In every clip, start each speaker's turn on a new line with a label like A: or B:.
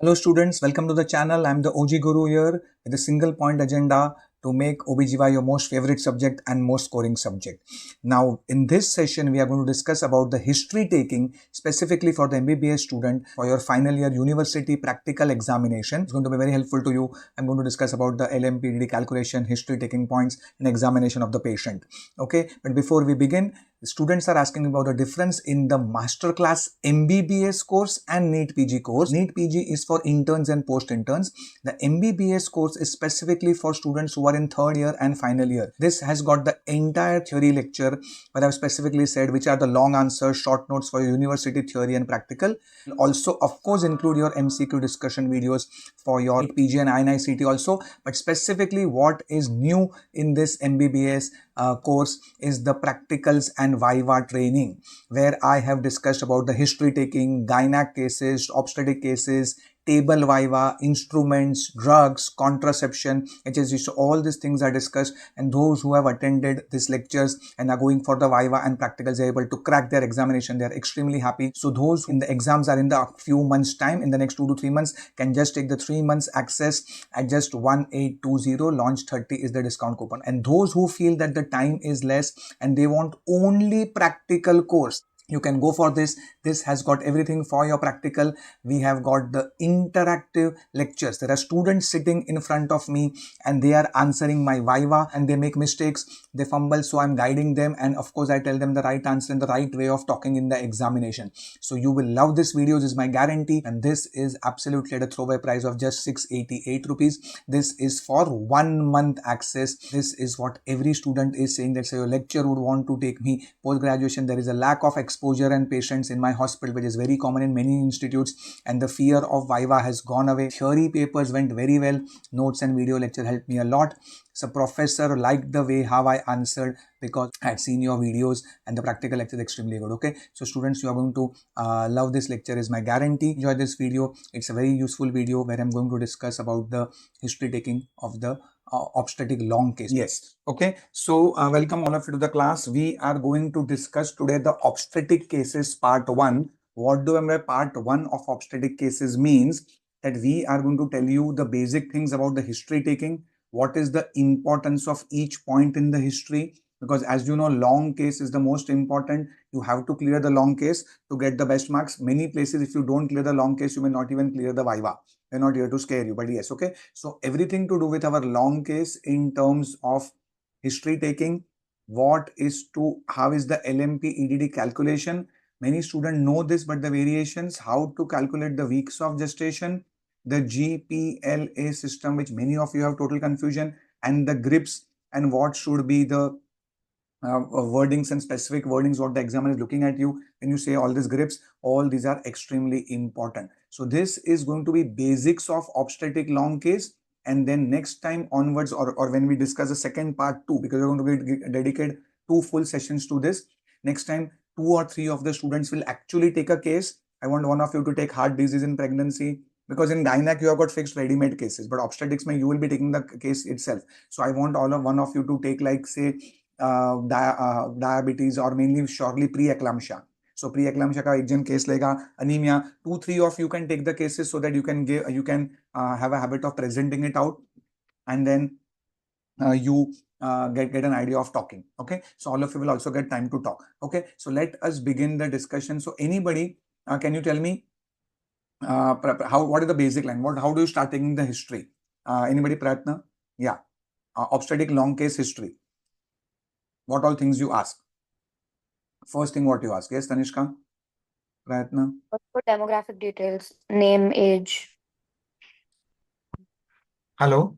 A: Hello students, welcome to the channel. I'm the OGGuru here with a single point agenda to make OBGY your most favorite subject and most scoring subject. Now in this session, we are going to discuss about the history taking specifically for the MBBS student for your final year university practical examination. It's going to be very helpful to you. I'm going to discuss about the LMP EDD calculation, history taking points and examination of the patient. Okay, but before we begin, students are asking about the difference in the masterclass MBBS course and NEET PG course. NEET PG is for interns and post-interns. The MBBS course is specifically for students who are in third year and final year. This has got the entire theory lecture where I've specifically said which are the long answers, short notes for your university theory and practical. Also, of course, include your MCQ discussion videos for your NEET PG and INI-CT also. But specifically what is new in this MBBS course is the practicals and Viva training, where I have discussed about the history taking, gynec cases, obstetric cases, table Viva, instruments, drugs, contraception, HSG. So all these things are discussed, and those who have attended these lectures and are going for the Viva and practicals are able to crack their examination. They are extremely happy. So those in the exams are in the few months time, in the next 2 to 3 months, can just take the 3 months access at just 1820. Launch 30 is the discount coupon. And those who feel that the time is less and they want only practical course, you can go for this. This has got everything for your practical. We have got the interactive lectures. There are students sitting in front of me and they are answering my Viva and they make mistakes, they fumble, so I'm guiding them, and of course I tell them the right answer and the right way of talking in the examination. So you will love this video, this is my guarantee, and this is absolutely at a throwaway price of just 688 rupees. This is for 1 month access. This is what every student is saying, that say your lecturer would want to take me post graduation. There is a lack of exposure and patients in my hospital, which is very common in many institutes, and the fear of Viva has gone away. Theory papers went very well. Notes and video lecture helped me a lot. So professor liked the way how I answered because I had seen your videos, and the practical lecture is extremely good. Okay, so students, you are going to love this lecture is my guarantee. Enjoy this video. It's a very useful video where I'm going to discuss about the history taking of the obstetric long case. Yes. Okay. So welcome all of you to the class. We are going to discuss today the obstetric cases part 1. What do I mean by part 1 of obstetric cases means? That we are going to tell you the basic things about the history taking. What is the importance of each point in the history? Because as you know, long case is the most important. You have to clear the long case to get the best marks. Many places, if you don't clear the long case, you may not even clear the Viva. We're not here to scare you, but yes, okay. So everything to do with our long case in terms of history taking, what is to, how is the LMP EDD calculation? Many students know this, but the variations, how to calculate the weeks of gestation, the GPLA system, which many of you have total confusion, and the grips, and what should be the wordings and specific wordings, what the examiner is looking at you when you say all these grips. All these are extremely important. So this is going to be basics of obstetric long case, and then next time onwards, or when we discuss the second part 2, because we're going to dedicate 2 full sessions to this. Next time 2 or 3 of the students will actually take a case. I want one of you to take heart disease in pregnancy, because in gynec you have got fixed ready-made cases, but obstetrics you will be taking the case itself. So I want one of you to take, like say diabetes, or mainly surely pre-eclampsia. So pre-eclampsia ka ek jan case lega, anemia. 2-3 of you can take the cases so that you can have a habit of presenting it out, and then you get an idea of talking. Okay, so all of you will also get time to talk. Okay, so let us begin the discussion. So anybody, can you tell me what is the basic line? How do you start taking the history? Anybody, Pratna? Yeah, obstetric long case history. What all things you ask? First thing what you ask. Yes, Tanishka? Pratna?
B: For demographic details, name, age.
A: Hello?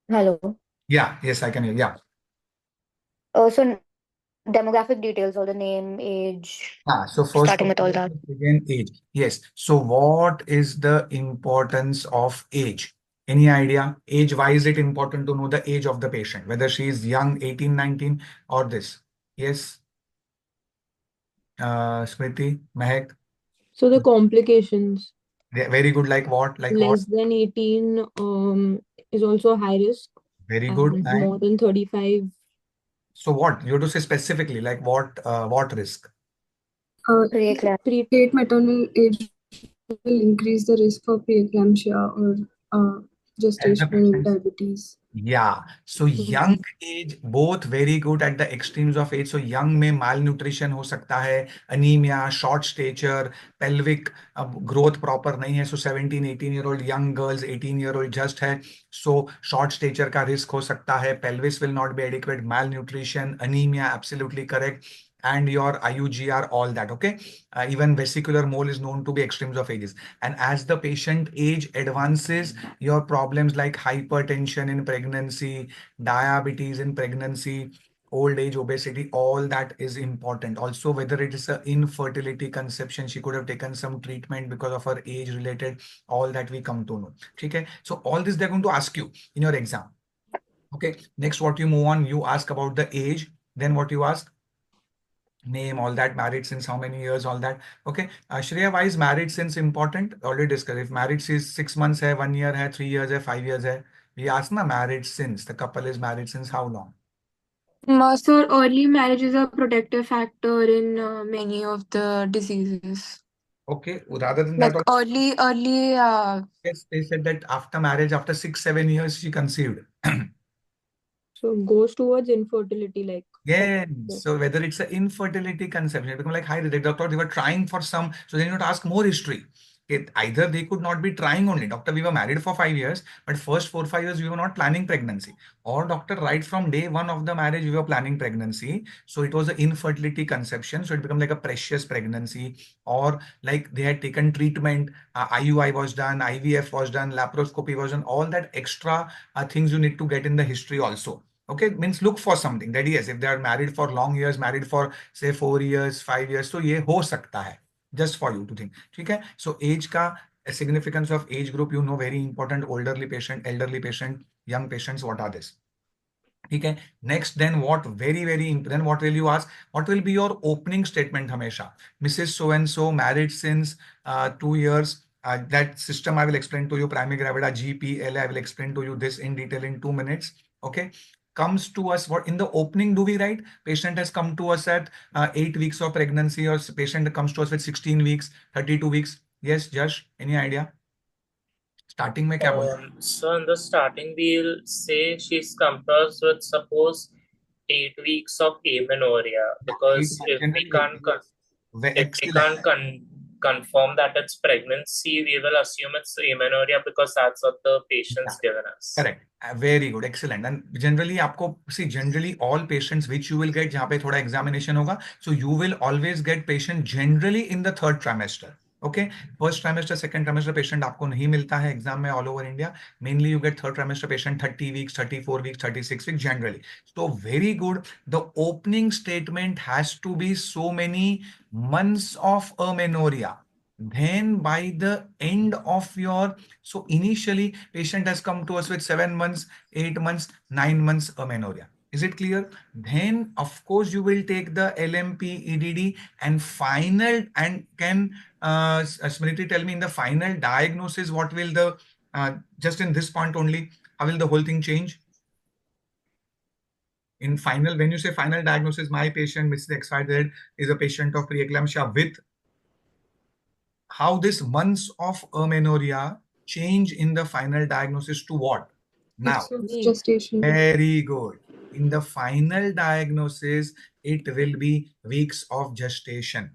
B: Hello.
A: Yeah, yes, I can hear. Yeah.
B: So demographic details, all the name, age,
A: So first
B: starting
A: of
B: with all
A: all,
B: that.
A: again, age. Yes. So what is the importance of age? Any idea? Age, why is it important to know the age of the patient? Whether she is young, 18, 19, or this? Yes. Smriti, Mehak?
C: So the complications,
A: Very good. Like what? Like what?
C: less than 18 is also high risk,
A: Very good.
C: and
A: And
C: more than 35.
A: so what? You have to say specifically, like what risk?
B: Pre-eclampsia.
C: Preterm maternal age will increase the risk for preeclampsia or
A: As the
C: gestational
A: patients.
C: diabetes.
A: Yeah, so young age both very good at the extremes of age. So young में malnutrition हो सकता है, anemia, short stature, pelvic growth proper नहीं है. So 17, 18-year-old young girls, 18-year-old just है. So short stature का risk हो सकता है. Pelvis will not be adequate. Malnutrition, anemia, absolutely correct. And your IUGR, all that. Okay. Even vesicular mole is known to be extremes of ages. And as the patient age advances, your problems like hypertension in pregnancy, diabetes in pregnancy, old age, obesity, all that is important. Also, whether it is an infertility conception, she could have taken some treatment because of her age related, all that we come to know. Okay. So all this they're going to ask you in your exam. Okay. Next, what you move on, you ask about the age. Then what you ask? Name, all that, married since how many years, all that. Okay. Shreya, why is married since important? Already discussed. If married since 6 months hai, 1 year hai, 3 years hai, 5 years hai, we ask na married since. The couple is married since how long?
C: So early marriage is a protective factor in many of the diseases.
A: Okay. Rather than
C: Like
A: that,
C: early,
A: yes, they said that after marriage, after 6, 7 years, she conceived.
C: so goes towards infertility, like
A: Yeah.
C: yeah.
A: So whether it's an infertility conception, it become like, hi, the doctor, they were trying for some. So then you have to ask more history. Either they could not be trying only. Doctor, we were married for 5 years, but first 4, 5 years we were not planning pregnancy. Or doctor, right from day one of the marriage, we were planning pregnancy. So it was an infertility conception. So it became like a precious pregnancy. Or like they had taken treatment, IUI was done, IVF was done, laparoscopy was done, all that extra things you need to get in the history also. Okay, means look for something that yes, if they are married for long years, married for say 4 years, 5 years, so ये हो सकता है, just for you to think. ठीक है? So age का significance of age group, you know, very important. Elderly patient, young patients, what are this? Okay. Next, then what? Very important. What will you ask? What will be your opening statement? Hamesha, Mrs. So and so, married since 2 years. That system I will explain to you. Primary gravida, GPLA. I will explain to you this in detail in 2 minutes. Okay. Comes to us. What in the opening do we write? Patient has come to us at 8 weeks of pregnancy, or patient comes to us with 16 weeks, 32 weeks. Yes, Josh. Any idea? Starting में क्या बोलते हैं?
D: So in the starting, we'll say she's come to us with suppose 8 weeks of amenorrhea, because if we can't
A: Excellent.
D: confirm that it's pregnancy, we will assume it's amenorrhea because that's what the patient's given us.
A: Correct. Very good. Excellent. And generally आपको see generally all patients which you will get जहाँ पे थोड़ा examination होगा, so you will always get patient generally in the third trimester. Okay, first trimester, second trimester patient आपको नहीं मिलता है exam में all over India. Mainly you get third trimester patient 30 weeks, 34 weeks, 36 weeks generally. So very good. The opening statement has to be so many months of amenorrhea. Then by the end of your, so initially patient has come to us with 7 months, 8 months, 9 months amenorrhea. Is it clear? Then of course you will take the LMP, EDD, and final, and can Smriti tell me in the final diagnosis what will the just in this point only, how will the whole thing change? In final, when you say final diagnosis, my patient Mrs. XYZ is a patient of preeclampsia with, how this months of amenorrhea change in the final diagnosis to what? Now,
C: gestation.
A: very good. In the final diagnosis, it will be weeks of gestation.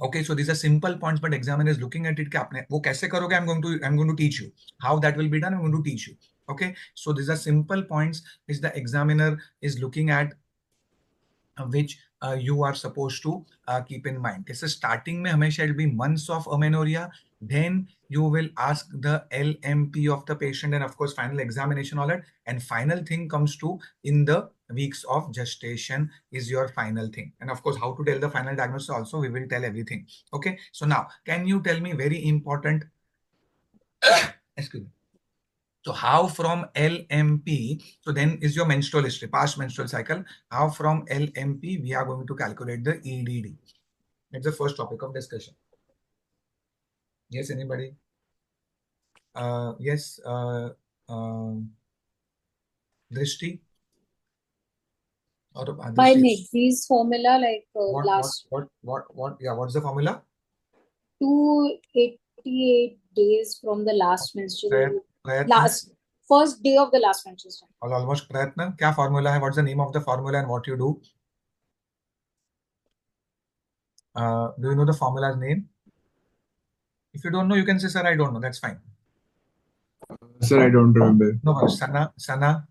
A: Okay, so these are simple points, but examiner is looking at it. कि आपने वो कैसे करोगे? I'm going to teach you how that will be done. I'm going to teach you. Okay, so these are simple points which the examiner is looking at, which you are supposed to keep in mind. It's a starting में हमेशा it will be months of amenorrhea. Then you will ask the LMP of the patient, and of course final examination, all that. And final thing comes to in the weeks of gestation is your final thing. And of course, how to tell the final diagnosis also, we will tell everything. Okay. So now, can you tell me very important? Excuse me. So how from LMP, so then is your menstrual history, past menstrual cycle. How from LMP we are going to calculate the EDD. That's the first topic of discussion. Yes, anybody? Yes, Drishti? Or
E: By
A: Drishti?
E: McVie's formula, like last.
A: Yeah, what's the formula?
E: 288 days from the last menstrual,
A: प्रयत्न
E: first day of the last menstrual cycle.
A: और almost प्रयत्न क्या formula है? What's the name of the formula and what you do? Do you know the formula's name? If you don't know, you can say, sir, I don't know. That's fine.
F: Sir, I don't remember.
A: No, Sana.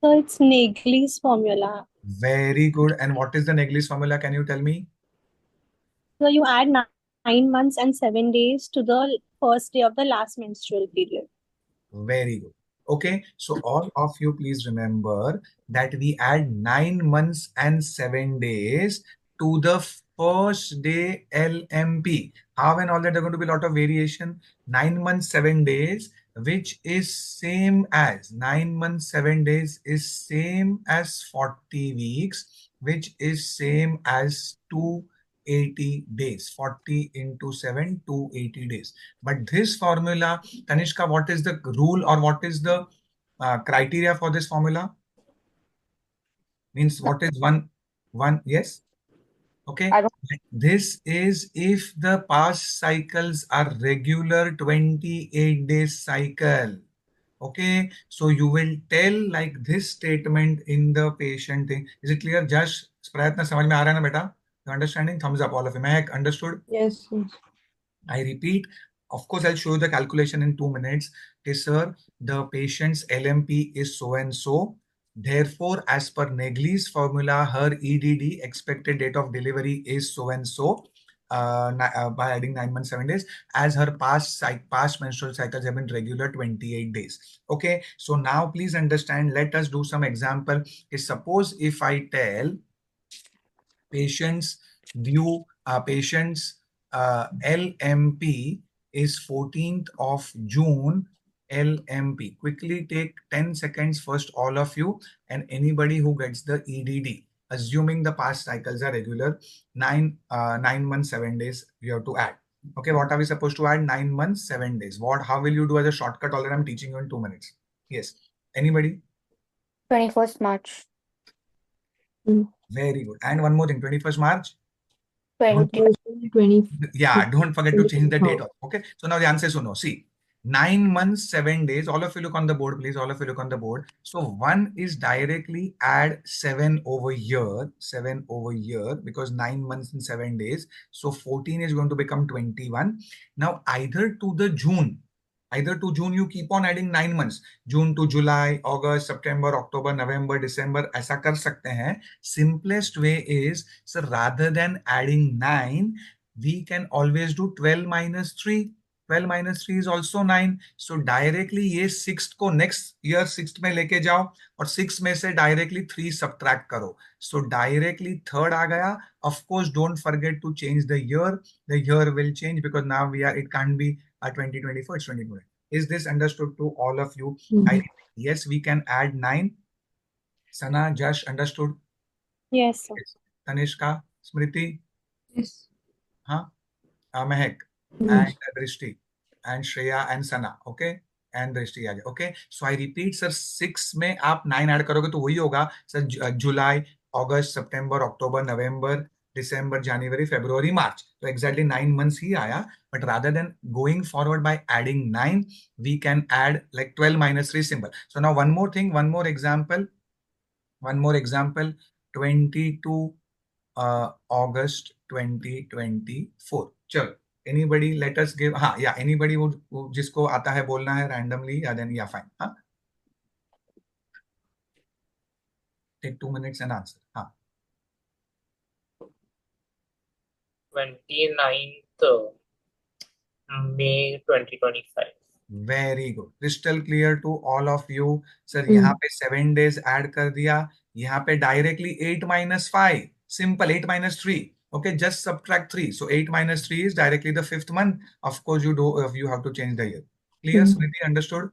G: So it's Nagli's formula.
A: Very good. And what is the Nagli's formula? Can you tell me?
G: So you add 9 months and 7 days to the first day of the last menstrual period.
A: Very good. Okay, so all of you please remember that we add 9 months and 7 days to the first day LMP. How and all that there are going to be a lot of variation. 9 months, 7 days, which is same as 9 months, 7 days is same as 40 weeks, which is same as 280 days. 40 into 7, 280 days. But this formula, Tanishka, what is the rule or what is the criteria for this formula? Means what is one? Yes. Okay.
B: I don't-
A: This is if the past cycles are regular 28 days cycle. Okay. So you will tell like this statement in the patient thing. Is it clear? Josh, प्रयत्न समझ में आ रहा है ना बेटा? You understanding? Thumbs up all of you. Mehak, understood?
C: Yes.
A: I repeat, of course, I'll show you the calculation in 2 minutes. Okay, sir, the patient's LMP is so and so. Therefore, as per Nagli's formula, her EDD, expected date of delivery, is so and so. By adding 9 months, 7 days, as her past menstrual cycles have been regular 28 days. Okay, so now please understand, let us do some example. Okay, suppose if I tell patients LMP is 14th of June. LMP. Quickly take 10 seconds first, all of you, and anybody who gets the EDD. Assuming the past cycles are regular, 9 months, 7 days, you have to add. Okay, what are we supposed to add? 9 months, 7 days. How will you do as a shortcut? All that I'm teaching you in 2 minutes. Yes. Anybody?
B: 21st March.
A: Very good. And one more thing, 21st March.
C: 20.
A: Yeah, don't forget to change the date. Okay. So now the answer is no. See, 9 months, 7 days. All of you look on the board, please. All of you look on the board. So 1 is directly add 7 over here. 7 over here because 9 months and 7 days. So 14 is going to become 21. Now either to June you keep on adding 9 months. June to July, August, September, October, November, December. ऐसा कर सकते हैं. Simplest way is, so rather than adding 9, we can always do 12 minus 3. 12 minus 3 is also 9. So directly ये 6th को next year 6th में लेके जाओ और 6 में से directly 3 subtract करो. So directly 3rd आ गया. Of course, don't forget to change the year. The year will change because now it can't be 2024, it's 2020. Is this understood to all of you? Yes, we can add 9. Sana, Josh, understood?
G: Yes, sir.
A: Yes. Tanishka, Smriti?
C: Yes.
A: Huh? Mehak and Drishti and Shreya and Sana. Okay? And Drishti. Okay? So I repeat, sir, 6 में आप 9 add करोगे तो वही होगा sir जुलाई, अगस्त, सितंबर, अक्टूबर, नवंबर, December, January, February, March. So exactly 9 months ही आया. But rather than going forward by adding 9, we can add like 12 minus 3 simple. So now one more thing, one more example. 22 August 2024. चलो. Anybody let us give, anybody who जिसको आता है बोलना है randomly, then fine. Take 2 minutes and answer.
D: 29th May 2025.
A: Very good. Crystal clear to all of you. Sir, यहाँ पे 7 days add कर दिया. यहाँ पे directly 8 minus 5. Simple, 8 minus 3. Okay, just subtract 3. So 8 minus 3 is directly the 5th month. Of course, you have to change the year. Clear, Smriti? Understood?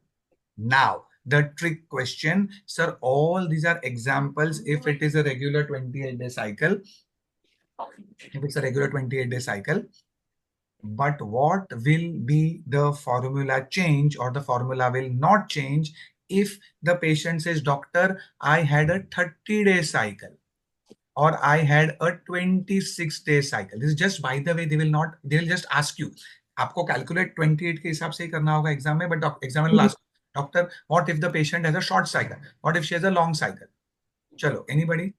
A: Now, the trick question. Sir, all these are examples if it is a regular 28-day cycle. If it's a regular 28-day cycle. But what will be the formula change or the formula will not change if the patient says, doctor, I had a 30-day cycle. or I had a 26-day cycle. This is just, by the way, they will just ask you. आपको calculate 28 के हिसाब से ही करना होगा exam में, but exam will ask, doctor, what if the patient has a short cycle? What if she has a long cycle? Chalo, anybody?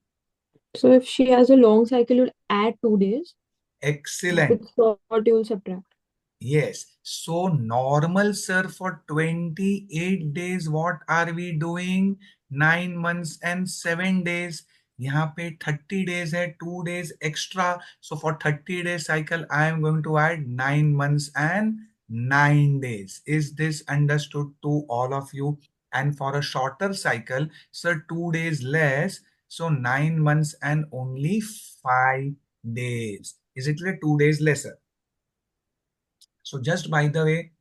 C: So if she has a long cycle, you'll add 2 days. If
A: Excellent.
C: it's short, you'll subtract.
A: Yes. So normal, sir, for 28 days, what are we doing? 9 months and 7 days. यहाँ पे 30 days है, 2 days extra. So for 30-day cycle, I am going to add 9 months and 9 days. Is this understood to all of you? And for a shorter cycle, sir, 2 days less. So 9 months and only 5 days. Is it clear? 2 days lesser. So just by the way,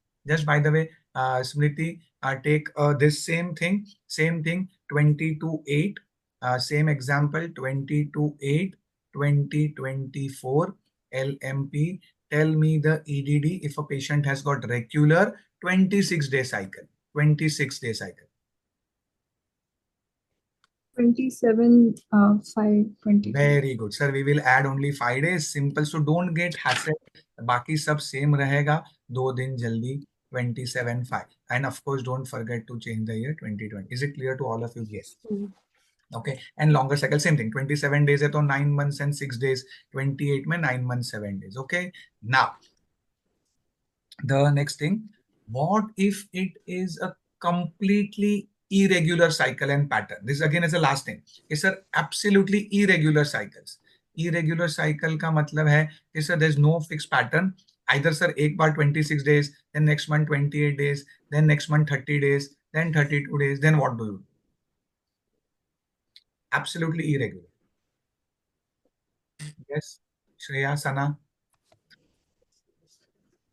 A: Smriti, take this same thing, 20 to 8, same example, 20 to 8, 2024, LMP. Tell me the EDD if a patient has got regular 26-day cycle, 26-day cycle.
C: 27, 5, 20.
A: Very good, sir. We will add only 5 days. Simple. So don't get hassled. बाकी सब same रहेगा. 2 दिन जल्दी 27, 5. And of course, don't forget to change the year 2020. Is it clear to all of you? Yes. Okay. And longer cycle, same thing. 27 days है तो 9 months and 6 days. 28 में 9 months, 7 days. Okay. Now, the next thing. What if it is a completely irregular cycle and pattern? This again is the last thing. Yes, sir, absolutely irregular cycles. Irregular cycle का मतलब है कि sir, there's no fixed pattern. Either sir, एक बार 26 days, then next month 28 days, then next month 30 days, then 32 days, then what do you do? Absolutely irregular. Yes, Shreya, Sana.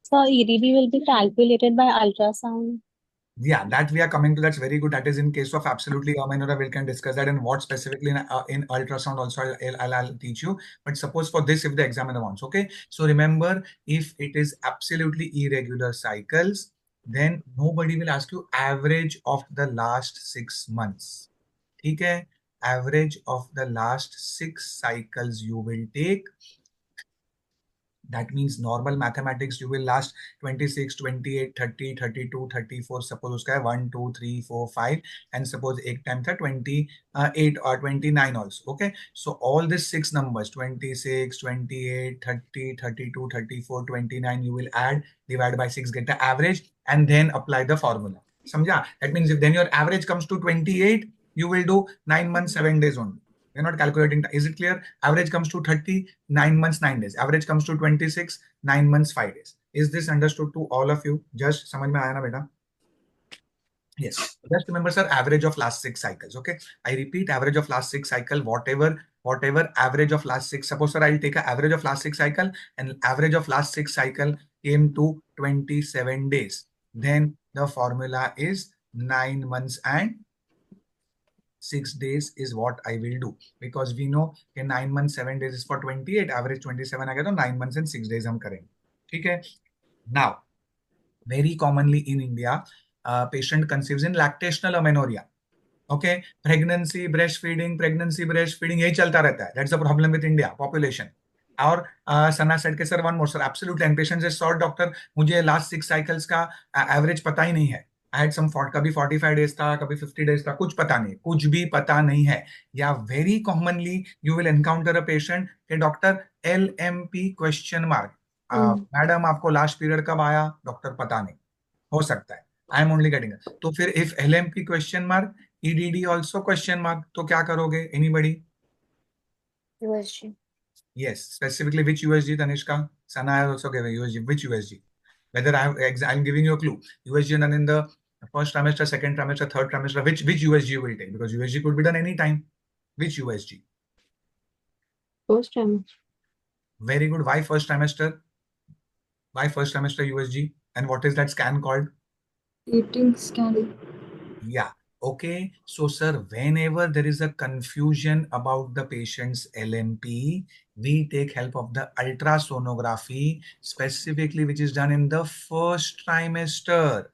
G: So EDD will be calculated by ultrasound.
A: Yeah, that we are coming to. That's very good. That is in case of absolutely amenorrhea, we can discuss that, and what specifically in ultrasound also I'll teach you. But suppose for this, if the examiner wants, okay. So remember, if it is absolutely irregular cycles, then nobody will ask you average of the last 6 months. Okay, average of the last 6 cycles you will take. That means normal mathematics, you will last 26, 28, 30, 32, 34. Suppose uska hai 1, 2, 3, 4, 5. And suppose ek time tha 28 or 29 also. Okay. So all these 6 numbers, 26, 28, 30, 32, 34, 29, you will add, divide by 6, get the average, and then apply the formula. Samjha? That means if then your average comes to 28, you will do 9 months, 7 days only. We're not calculating. Is it clear? Average comes to 30, 9 months, 9 days. Average comes to 26, 9 months, 5 days. Is this understood to all of you? Just samajh mein aaya na beta? Yes. Just remember, sir, average of last 6 cycles. Okay. I repeat, average of last 6 cycle, whatever average of last 6. Suppose, sir, I'll take an average of last 6 cycle, and average of last 6 cycle came to 27 days. Then the formula is 9 months and 6 days is what I will do, because we know कि 9 months 7 days is for 28, average 27 आ गया तो 9 months and 6 days हम करेंगे. ठीक है. Now, very commonly in India, patient conceives in lactational amenorrhea. Okay, pregnancy, breastfeeding, यही चलता रहता है. That's the problem with India population. और सना सेड के sir one more sir absolutely, and patient से सॉर्ट डॉक्टर मुझे लास्ट 6 साइकिल्स का average पता ही नहीं है. आई हैड सम कभी 45 डेज था, कभी 50 डेज था, कुछ पता नहीं, कुछ भी पता नहीं है. या very commonly you will encounter a patient के doctor LMP question mark, madam आपको लास्ट पीरियड कब आया, डॉक्टर पता नहीं, हो सकता है, आई एम ओनली गेटिंग. तो फिर if LMP question mark, EDD also question mark, तो क्या करोगे? Anybody?
B: USG.
A: Yes, specifically which USG, Tanishka? Sana has also given USG. Which USG? Whether I'm giving you a clue. USG done in the first trimester, second trimester, third trimester. Which USG you will take? Because USG could be done anytime. Which USG?
C: First trimester.
A: Very good. Why first trimester? Why first trimester USG? And what is that scan called?
C: Eating scan.
A: Yeah. Okay. So, sir, whenever there is a confusion about the patient's LMP, we take help of the ultrasonography, specifically which is done in the first trimester.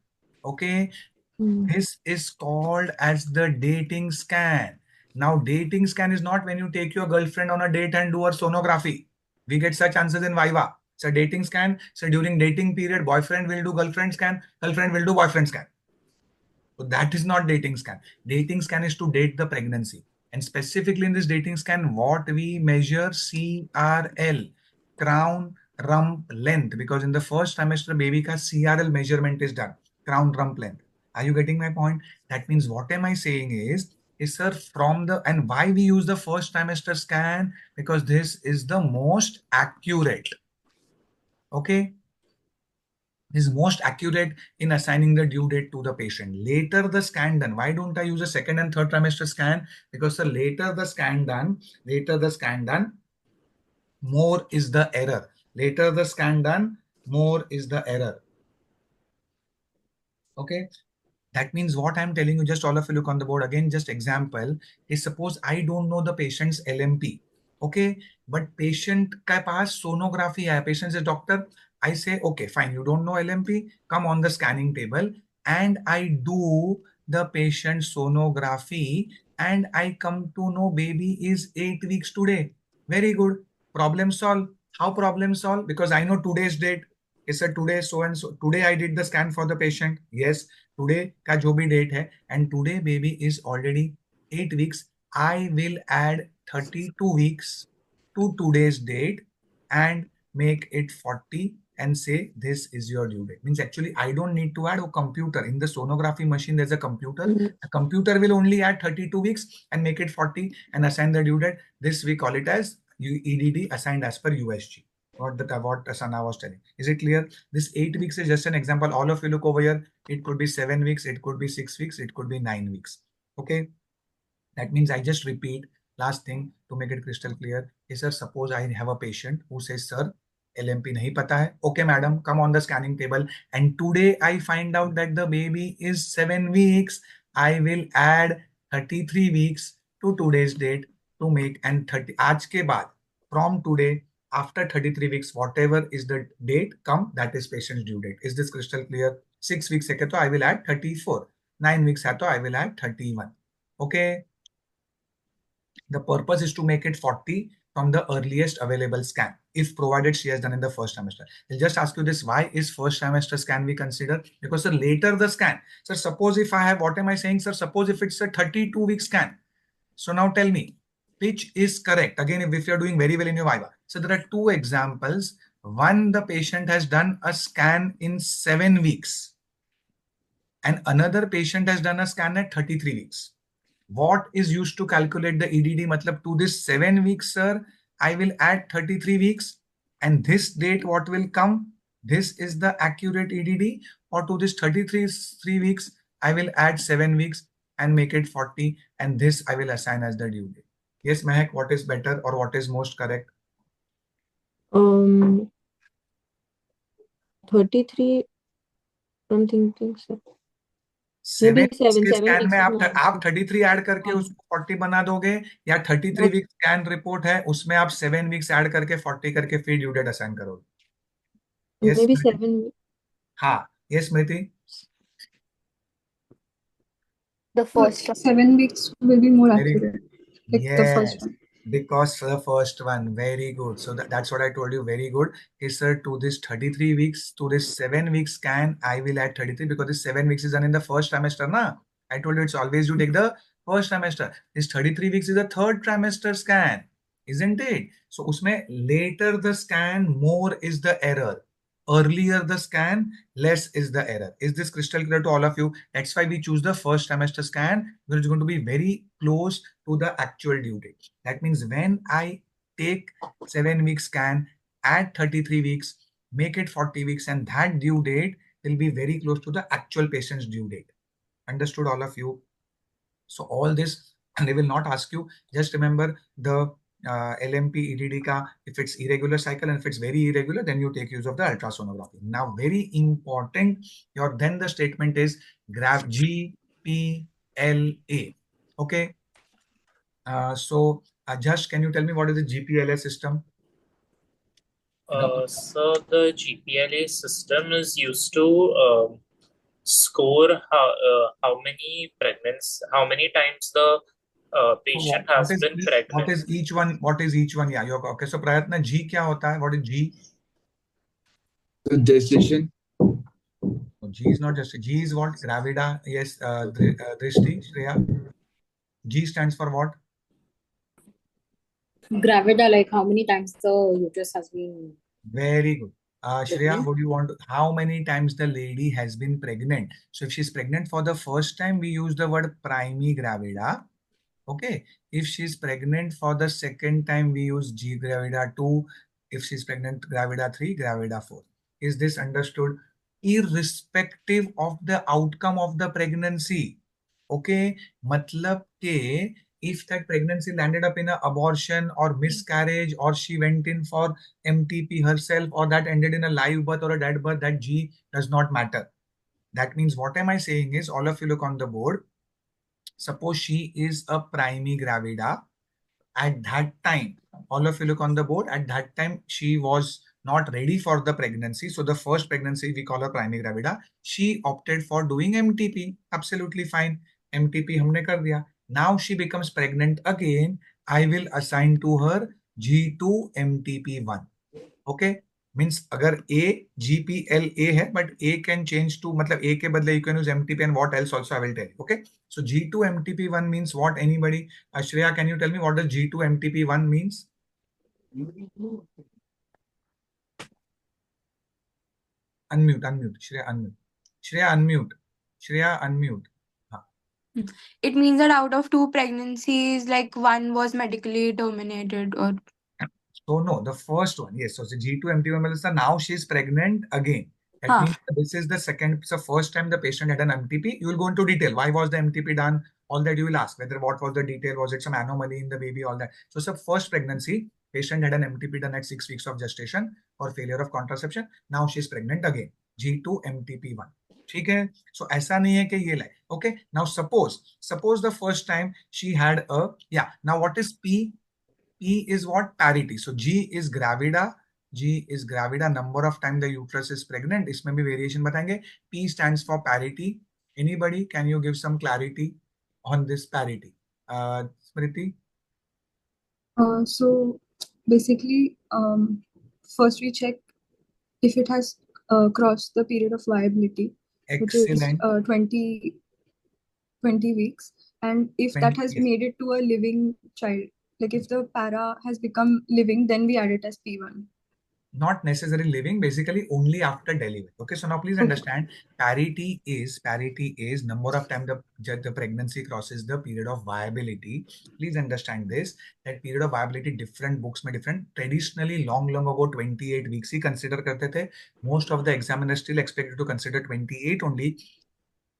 A: Okay. This is called as the dating scan. Now, dating scan is not when you take your girlfriend on a date and do her sonography. We get such answers in Viva. So dating scan, so during dating period, boyfriend will do girlfriend scan, girlfriend will do boyfriend scan. So that is not dating scan. Dating scan is to date the pregnancy. And specifically in this dating scan, what we measure CRL, crown rump length, because in the first trimester, baby ka CRL measurement is done, crown rump length. Are you getting my point? That means what am I saying is sir, from the, and why we use the first trimester scan? Because this is the most accurate. Okay. Is most accurate in assigning the due date to the patient. Later the scan done. Why don't I use a second and third trimester scan? Because the later the scan done, more is the error. Later the scan done, more is the error. Okay. That means what I'm telling you, just all of you look on the board again, just example is suppose I don't know the patient's LMP. Okay. But patient ka paas sonography hai. Patient says, doctor, I say, okay, fine. You don't know LMP. Come on the scanning table. And I do the patient sonography. And I come to know baby is 8 weeks today. Very good. Problem solved. How problem solved? Because I know today's date. It's a today so and so. Today I did the scan for the patient. Yes. Today का जो भी date है and today baby is already 8 weeks. I will add 32 weeks to today's date and make it 40 and say this is your due date. Means actually I don't need to add a computer. In the sonography machine there's a computer. The computer will only add 32 weeks and make it 40 and assign the due date. This we call it as EDD assigned as per USG. What Sana was telling. Is it clear? This 8 weeks is just an example. All of you look over here. It could be 7 weeks. It could be 6 weeks. It could be 9 weeks. Okay. That means I just repeat last thing to make it crystal clear. Is sir, suppose I have a patient who says, sir, LMP nahi pata hai. Okay, madam, come on the scanning table. And today I find out that the baby is 7 weeks. I will add 33 weeks to today's date to make and 30. Aaj ke baad, from today, after 33 weeks, whatever is the date come, that is patient's due date. Is this crystal clear? 6 weeks hai to I will add 34. 9 weeks hai to I will add 31. Okay. The purpose is to make it 40 from the earliest available scan, if provided she has done in the first trimester. I'll just ask you this, why is first trimester scan we consider? Because sir, later the scan. Sir, suppose if I have, what am I saying, sir? Suppose if it's a 32-week scan. So now tell me, which is correct? Again, if you're doing very well in your Viva. So there are two examples. One, the patient has done a scan in 7 weeks. And another patient has done a scan at 33 weeks. What is used to calculate the EDD? Matlab to this 7 weeks, sir, I will add 33 weeks. And this date, what will come? This is the accurate EDD. Or to this 33 weeks, I will add 7 weeks and make it 40. And this I will assign as the due date. Yes, Mehak, what is better or what is most correct?
C: 33, I'm thinking so.
A: 7
C: Maybe
A: weeks
C: 7
A: के scan
C: weeks
A: में
C: में
A: आप 33 add करके
C: हाँ।
A: उसको 40 बना दोगे, या 33 वीक स्कैन रिपोर्ट है उसमें आप 7 वीक्स ऐड करके 40 करके फिर ड्यू डेट असाइन करोगे. Yes,
C: Maybe
A: Smriti?
C: 7.
A: हाँ, yes, Smriti?
B: The first one.
H: 7 weeks will be more
A: Very
H: accurate. Like the
A: Yes,
H: first one.
A: because the first one, very good. So that's what I told you, very good. Is sir, to this 33 weeks, to this 7 weeks scan, I will add 33 because this 7 weeks is done in the first trimester, na? I told you it's always you take the first trimester. This 33 weeks is the third trimester scan, isn't it? So usme later the scan, more is the error. Earlier the scan, less is the error. Is this crystal clear to all of you? That's why we choose the first trimester scan, because it's going to be very close to the actual due date. That means when I take 7 week scan, add 33 weeks, make it 40 weeks, and that due date will be very close to the actual patient's due date. Understood, all of you? So all this, they will not ask you. Just remember the LMP, EDD ka, if it's irregular cycle and if it's very irregular, then you take use of the ultrasonography. Now, very important, then the statement is graph GPLA. Okay. So, Josh, can you tell me what is the GPLA system?
D: So the GPLA system is used to score how many times the patient
A: What
D: has
A: is
D: been
A: what
D: pregnant.
A: is each one? What is each one? Yeah, you're okay. So Prayatna, G क्या होता है? What is G?
F: So gestation.
A: No, G is not just G is what? Gravida. Yes, Drishti, Shreya. G stands for what?
E: Gravida, like how many times the uterus has been
A: Very good. Shreya,
E: pregnant?
A: would you want to, how many times the lady has been pregnant? So if she's pregnant for the first time, we use the word primigravida. Okay. If she's pregnant for the second time, we use G gravida 2. If she's pregnant, gravida 3, gravida 4. Is this understood? Irrespective of the outcome of the pregnancy. Okay. Matlab ke if that pregnancy landed up in an abortion or miscarriage or she went in for MTP herself or that ended in a live birth or a dead birth, that G does not matter. That means what am I saying is, all of you look on the board. Suppose she is a primigravida. At that time, all of you look on the board. At that time, she was not ready for the pregnancy. So the first pregnancy, we call her primigravida. She opted for doing MTP. Absolutely fine. MTP हमने कर दिया. Now she becomes pregnant again. I will assign to her G2 MTP1. Okay. Means अगर A GPLA है but A can change to मतलब A के बदले you can use MTP and what else also I will tell you. Okay, so G2 MTP1 means what? Anybody? Shreya, can you tell me what does G2 MTP1 means? Unmute Shreya, unmute.
C: It means that out of two pregnancies, like one was medically terminated or
A: So no, the first one, yes. So the G2 MTP1 Melissa, now she's pregnant again. That
C: huh.
A: means this is the second, so first time the patient had an MTP. You will go into detail. Why was the MTP done? All that you will ask. Whether what was the detail? Was it some anomaly in the baby? All that. So it's first pregnancy. Patient had an MTP done at 6 weeks of gestation or failure of contraception. Now she's pregnant again. G2 MTP1. ठीक है. So ऐसा नहीं है कि ये लाए. Okay. Now suppose the first time she had a, yeah. Now what is P? P is what? Parity. So G is gravida. G is gravida. Number of time the uterus is pregnant. इसमें भी variation बताएंगे. P stands for parity. Anybody? Can you give some clarity on this parity? Smriti?
H: So basically, first we check if it has crossed the period of viability, which is
A: Excellent.
H: 20 weeks, and if
A: 20,
H: that has
A: yes.
H: made it to a living child, like if the para has become living, then we add it as P1.
A: Not necessarily living, basically only after delivery. Okay, so now please understand, parity is number of time the pregnancy crosses the period of viability. Please understand this, that period of viability different books में different. Traditionally long ago 28 weeks ही consider करते थे. Most of the examiners still expected to consider 28 only.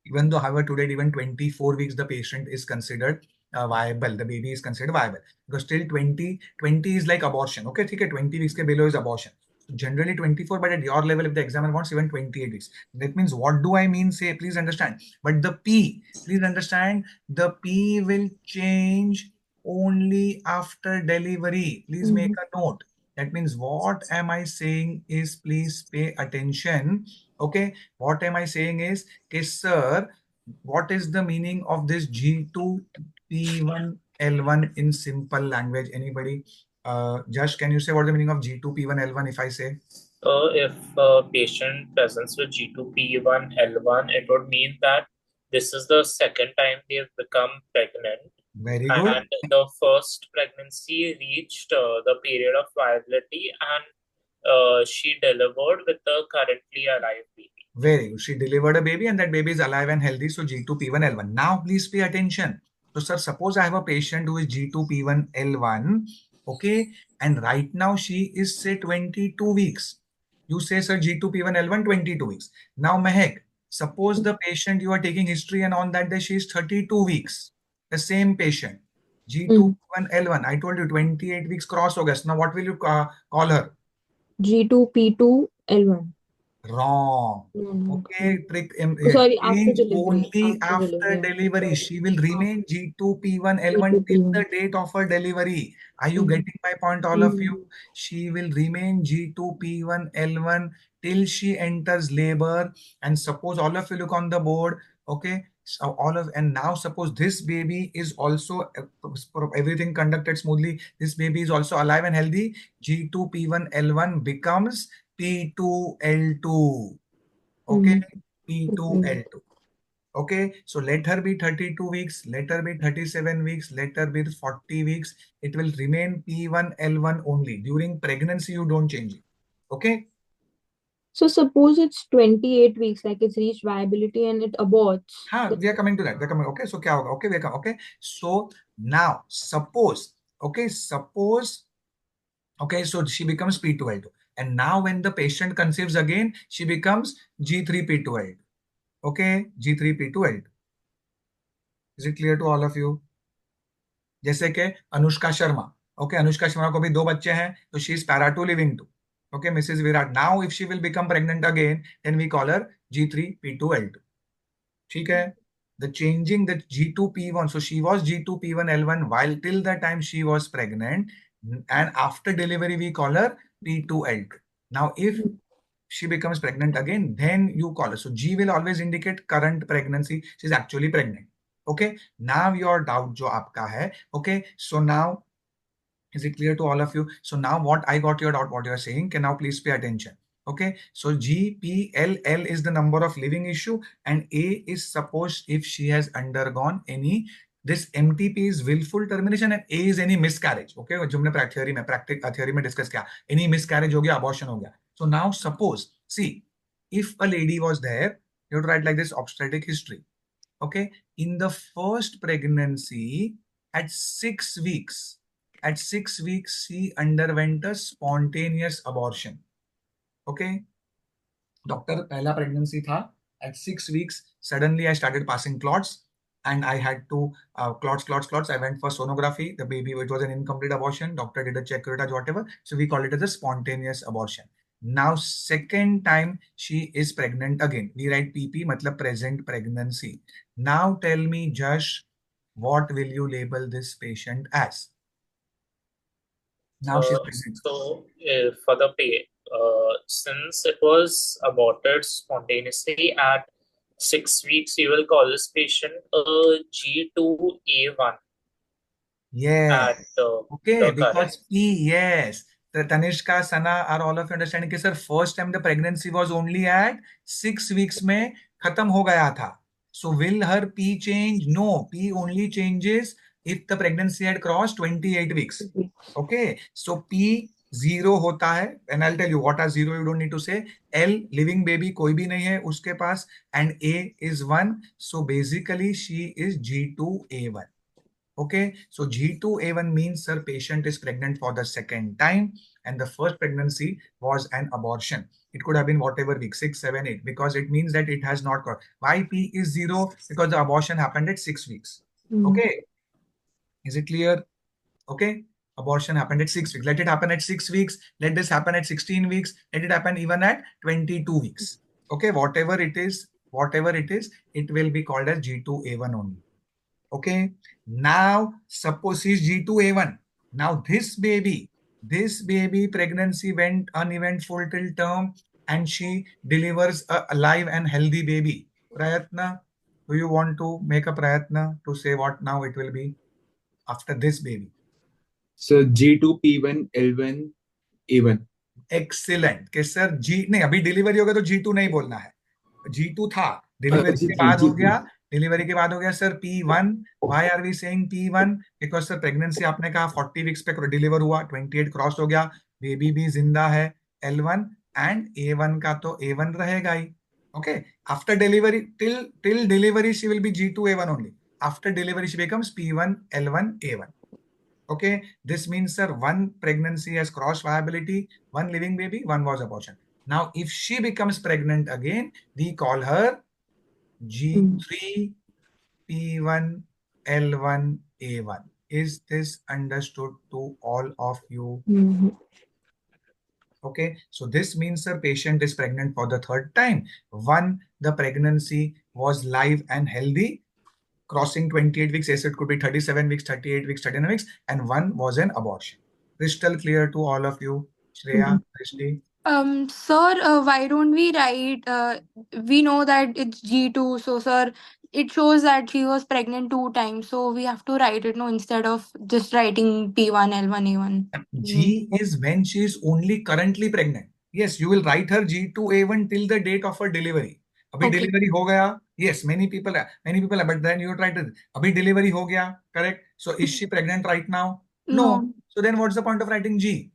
A: Even though, however, today even 24 weeks the patient is considered viable, the baby is considered viable, because still 20 is like abortion. Okay, 20 weeks ke below is abortion. So generally 24, but at your level, if the examiner wants, even 28 weeks. That means, what do I mean? Say, please understand. But the P, please understand, the P will change only after delivery. Please make a note. That means, what am I saying is, please pay attention. Okay, what am I saying is, okay, sir, what is the meaning of this G2 P1 L1 in simple language? Anybody? Josh, can you say what the meaning of G2 P1 L1 if I say?
D: If a patient presents with G2P1 L1, it would mean that this is the second time they've become pregnant.
A: Very good.
D: And the first pregnancy reached the period of viability, and she delivered with a currently alive baby.
A: Very good. She delivered a baby and that baby is alive and healthy. So G2 P1 L1. Now please pay attention. So sir, suppose I have a patient who is G2 P1 L1. Okay. And right now she is say 22 weeks. You say, sir, G2 P1 L1 22 weeks. Now Mehek, suppose the patient you are taking history and on that day she is 32 weeks. The same patient. G2 P1 L1. I told you 28 weeks cross August. Now what will you call her?
B: G2P2 L1.
A: Wrong. Okay, trick.
B: Sorry, after
A: Change
B: delivery.
A: only after delivery. She will remain G2 P1 L1 till the date of her delivery. Are you getting my point, all of you? She will remain G2 P1 L1 till she enters labor. And suppose all of you look on the board, okay? So and now suppose this baby is also everything conducted smoothly. This baby is also alive and healthy. G2P1L1 becomes P2L2. Okay, P2L2. Okay, so let her be 32 weeks, let her be 37 weeks, let her be 40 weeks. It will remain P1L1 only. During pregnancy, you don't change it. Okay.
B: So suppose it's 28 weeks, like it's reached viability and it aborts.
A: We are coming to that. We're coming. Okay, so kya hoga? Okay, okay. So now suppose, okay, okay, so she becomes P2L2. And now when the patient conceives again, she becomes G3P2L2. Okay, G3P2L2. Is it clear to all of you? जैसे कि Anushka Sharma, okay, Anushka Sharma को भी 2 बच्चे हैं, तो she is para 2 living 2. Okay, Mrs. Virat. Now, if she will become pregnant again, then we call her G3P2L2. ठीक है? The changing the G2P1. So she was G2P1L1 while till the time she was pregnant, and after delivery we call her P2L2. Now, if she becomes pregnant again, then you call her. So G will always indicate current pregnancy. She's actually pregnant. Okay. Now your doubt jo aapka hai. Okay. So now, is it clear to all of you? So now what I got your doubt, what you are saying, can now please pay attention. Okay. So GPLL is the number of living issue, and A is suppose if she has undergone any, this MTP is willful termination and A is any miscarriage. Okay. जो हमने theory में discuss किया, any miscarriage हो गया, abortion हो गया. So now suppose, see, if a lady was there, you have to write like this: obstetric history. Okay. In the first pregnancy, at 6 weeks, she underwent a spontaneous abortion. Okay. Doctor, pehla pregnancy tha. At 6 weeks, suddenly I started passing clots and I had to clots. I went for sonography. The baby, it was an incomplete abortion. Doctor did a check, whatever. So we call it as a spontaneous abortion. Now, second time she is pregnant again. We write PP, matlab present pregnancy. Now tell me, Josh, what will you label this patient as? Now she's pregnant.
D: So for the since it was aborted spontaneously at 6 weeks, you will call this patient G2A1.
A: Yes. Okay, because
D: current.
A: P, yes. The Tanishka, Sana are all of you understanding कि sir, first time the pregnancy was only at 6 weeks में खत्म हो गया था. So will her P change? No, P only changes if the pregnancy had crossed 28 weeks. Okay, so P 0 होता है, and I'll tell you what are 0, you don't need to say. L, living baby कोई भी नहीं है उसके पास, and A is 1. So basically she is G2A1. Okay, so G2A1 means her patient is pregnant for the second time, and the first pregnancy was an abortion. It could have been whatever week, 6, 7, 8, because it means that it has not got. Why P is 0? Because the abortion happened at 6 weeks. Okay, is it clear? Okay, abortion happened at 6 weeks. Let it happen at 6 weeks. Let this happen at 16 weeks. Let it happen even at 22 weeks. Okay, whatever it is, it will be called as G2A1 only. Okay, now suppose he's G2A1. Now this baby pregnancy went uneventful till term, and she delivers a alive and healthy baby. Prayatna, do you want to make a prayatna to say what now it will be after this baby?
F: So G2P1L1 A1.
A: Excellent. कि sir G नहीं, अभी delivery होगा तो G2 नहीं बोलना है. G2 था, delivery के बाद हो गया, sir P1. Why are we saying P1? Because sir pregnancy आपने कहा 40 वीक्स पे डिलीवर हुआ, 28 क्रॉस हो गया, बेबी भी जिंदा है, L1, एंड A1 का तो A1 रहेगा ही. Okay, after delivery, till delivery she will be G2A1 only. After delivery she becomes P1L1 A1. Okay, this means sir, one pregnancy has crossed viability, one living baby, one was abortion. Now, if she becomes pregnant again, we call her G3P1L1A1. Is this understood to all of you? Okay, so this means the patient is pregnant for the third time. One, the pregnancy was live and healthy, crossing 28 weeks, yes, it could be 37 weeks, 38 weeks, 39 weeks, and one was an abortion. Crystal clear to all of you? Shreya, Krishti?
C: Sir, why don't we write? We know that it's G2, so sir, it shows that she was pregnant 2 times, so we have to write it, no, instead of just writing P1, L1, A1.
A: G is when she is only currently pregnant. Yes, you will write her G2A1 till the date of her delivery. अभी
C: Okay.
A: delivery हो गया. Yes, many people, but then you try to. अभी delivery हो गया, correct? So is she pregnant right now? No. So then what's the point of writing G?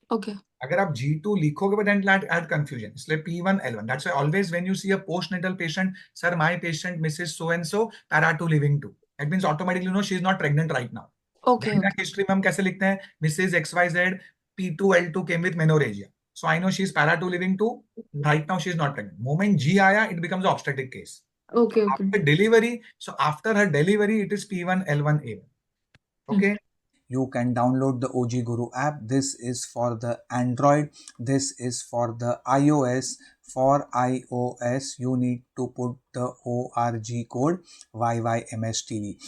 C: Okay.
A: अगर आप G2 लिखोगे, but then that add confusion. इसलिए P1, L1. That's why always when you see a postnatal patient, sir, my patient Mrs. So and so, para 2 living 2. That means automatically you know she is not pregnant right now.
C: Okay.
A: Then history में हम कैसे लिखते हैं? Mrs. XYZ P2 L2 came with menorrhagia. So I know she is para 2 living 2. Right now she is not pregnant. Moment G आया, it becomes an obstetric case.
C: Okay.
A: After delivery, so after her delivery, it is P1, L1, A1. Okay. You can download the OGGuru app. This is for the Android. This is for the iOS. For iOS, you need to put the ORG code YYMSTV.